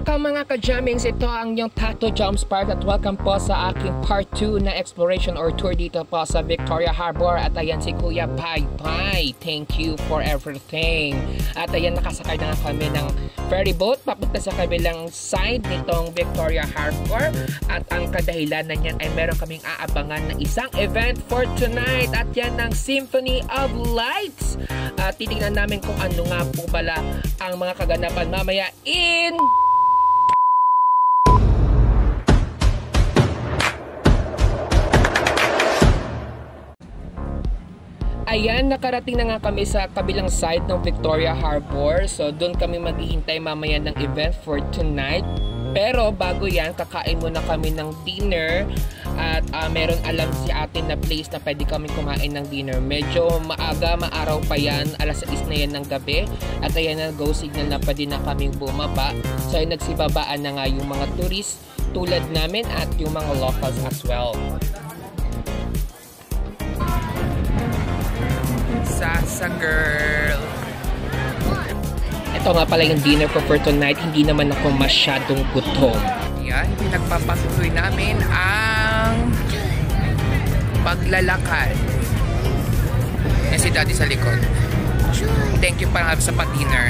Welcome mga ka-jammings, ito ang yung Tattoo Jumps Park at welcome po sa aking part 2 na exploration or tour dito po sa Victoria Harbor. At ayan si Kuya Pai Pai, thank you for everything. At ayan, nakasakay na kami ng ferry boat papunta sa kabilang side nitong Victoria Harbor. At ang kadahilanan niyan ay meron kaming aabangan na isang event for tonight. At yan ang Symphony of Lights. At titingnan namin kung ano nga po pala ang mga kaganapan mamaya in... Ayan, nakarating na nga kami sa kabilang side ng Victoria Harbor. So, doon kami maghihintay mamaya ng event for tonight. Pero bago yan, kakain muna kami ng dinner. At meron alam si atin na place na pwede kami kumain ng dinner. Medyo maaga, maaraw pa yan. Alas 6 na yan ng gabi. At ayan na, go signal na pwede na kaming bumaba. So, ay nagsibabaan na nga yung mga tourists tulad namin at yung mga locals as well. Sasa girl. Ito nga pala yung dinner ko for tonight. Hindi naman ako masyadong gutom. Yan, pinagpapatuloy namin ang paglalakad. Yan si Daddy sa likod. Thank you para sa pa-dinner.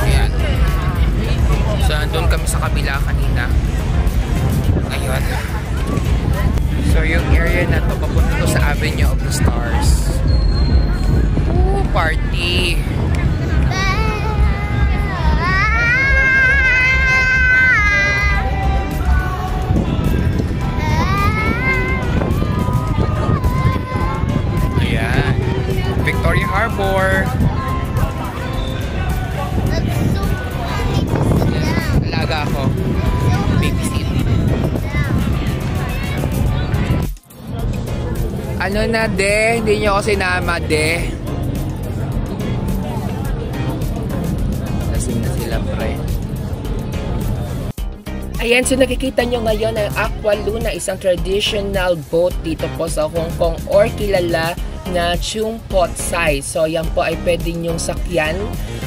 Ayan. So, doon kami sa kabila kanina. Ngayon. So, yung area na to, papunta to sa Avenue of the Stars. Ooh, party! Ayan. Victoria Harbor. Alaga ako. Babysit. Ano na, de? Hindi nyo ako sinama, de. Lasing na sila, pre. Ayan, so nakikita nyo ngayon ang Aqua Luna, isang traditional boat dito po sa Hong Kong or kilala na Chung Pot Sai. So, yan po ay pwede nyong sakyan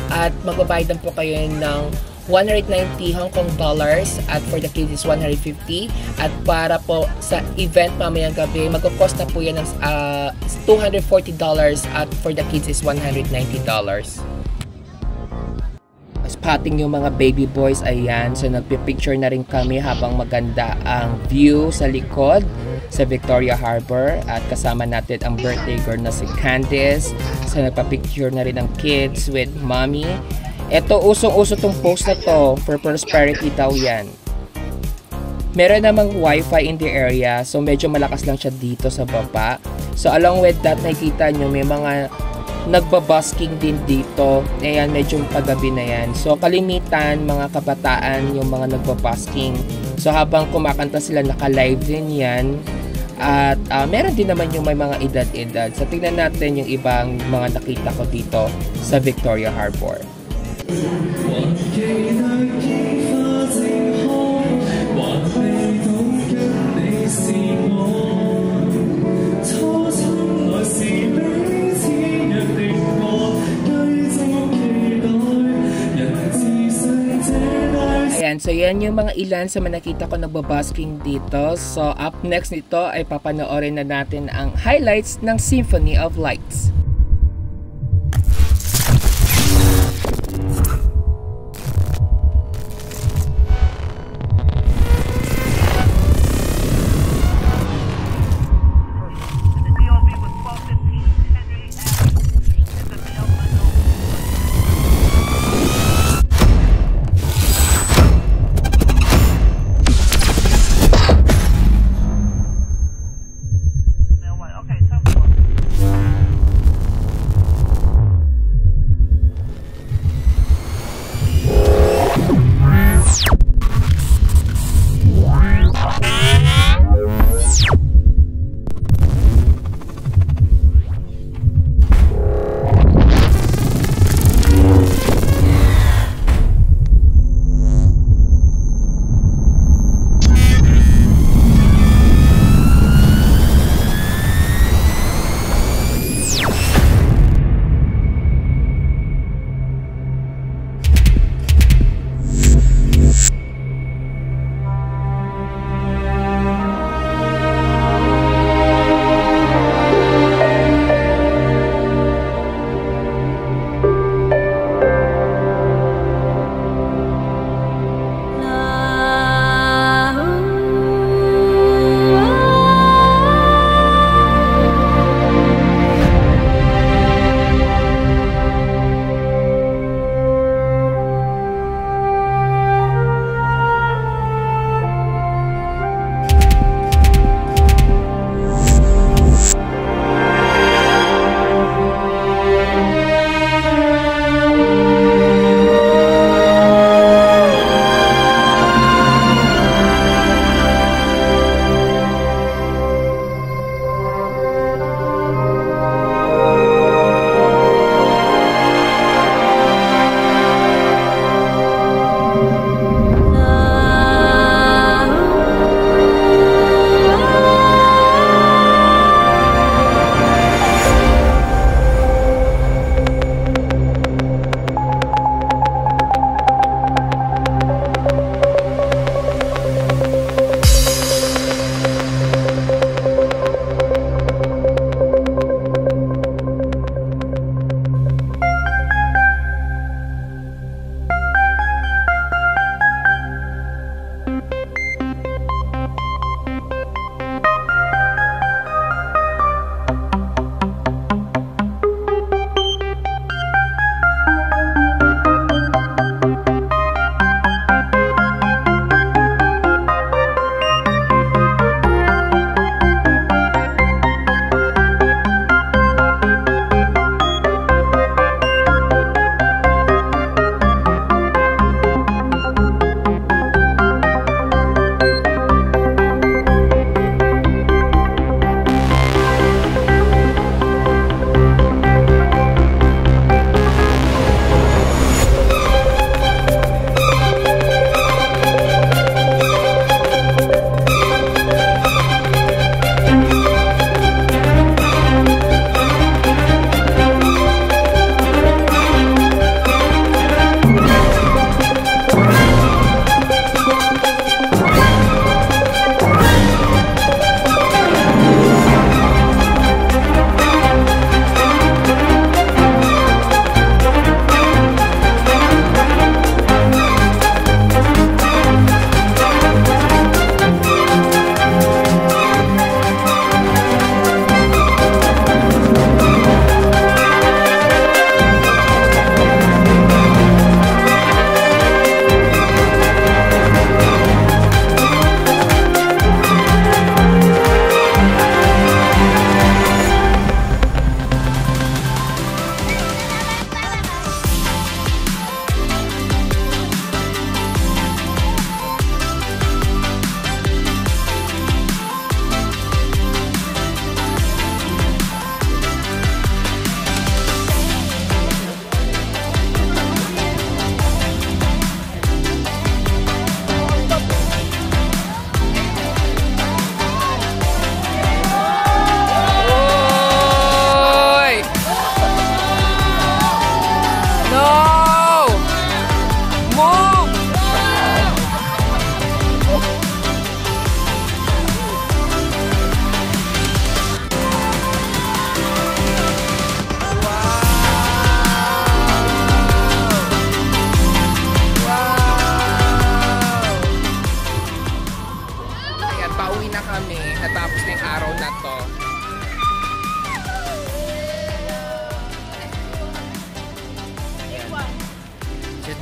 at magbabayad po kayo ng 190 Hong Kong dollars at for the kids is 150 at para po sa event mamayang gabi magko-cost na po yan ng $240 at for the kids is $190. Spotting yung mga baby boys, ayan, so nagpipicture na rin kami habang maganda ang view sa likod sa Victoria Harbor at kasama natin ang birthday girl na si Candice. So nagpa-picture na rin ang kids with mommy. Ito, usong-uso tong post na to. For prosperity daw yan. Meron namang wifi in the area. So, medyo malakas lang siya dito sa baba. So, along with that, nakikita nyo, may mga nagbabusking din dito. Ayan, medyo paggabi na yan. So, kalimitan, mga kabataan, yung mga nagbabusking. So, habang kumakanta sila, naka-live din yan. At meron din naman yung may mga edad-edad. So, tingnan natin yung ibang mga nakita ko dito sa Victoria Harbor. Ayan, so yan yung mga ilan sa mga nakita ko nagbabusking dito. So up next nito ay papanoorin na natin ang highlights ng Symphony of Lights.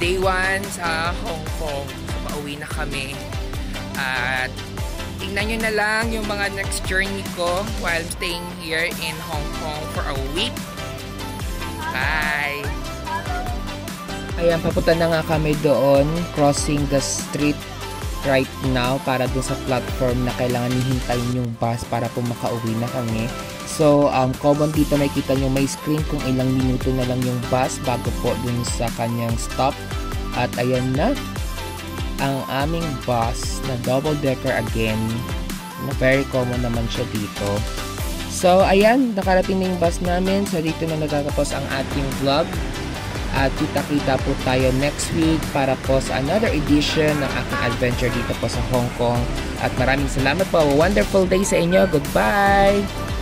day 1 sa Hong Kong. So, pauwi na kami. At tingnan nyo na lang yung mga next journey ko while staying here in Hong Kong for a week. Bye! Ayan, papunta na nga kami doon, crossing the street right now para dun sa platform na kailangan hihintayin yung bus para po makauwi na kami. So, common dito makikita nyo may screen kung ilang minuto na lang yung bus bago po dun sa kanyang stop. At ayan na, ang aming bus na double decker again, na very common naman siya dito. So, ayan, nakarating na yung bus namin. So, dito na nagtatapos ang ating vlog. At kita-kita po tayo next week para po sa another edition ng aking adventure dito po sa Hong Kong. At maraming salamat po. Wonderful day sa inyo. Goodbye!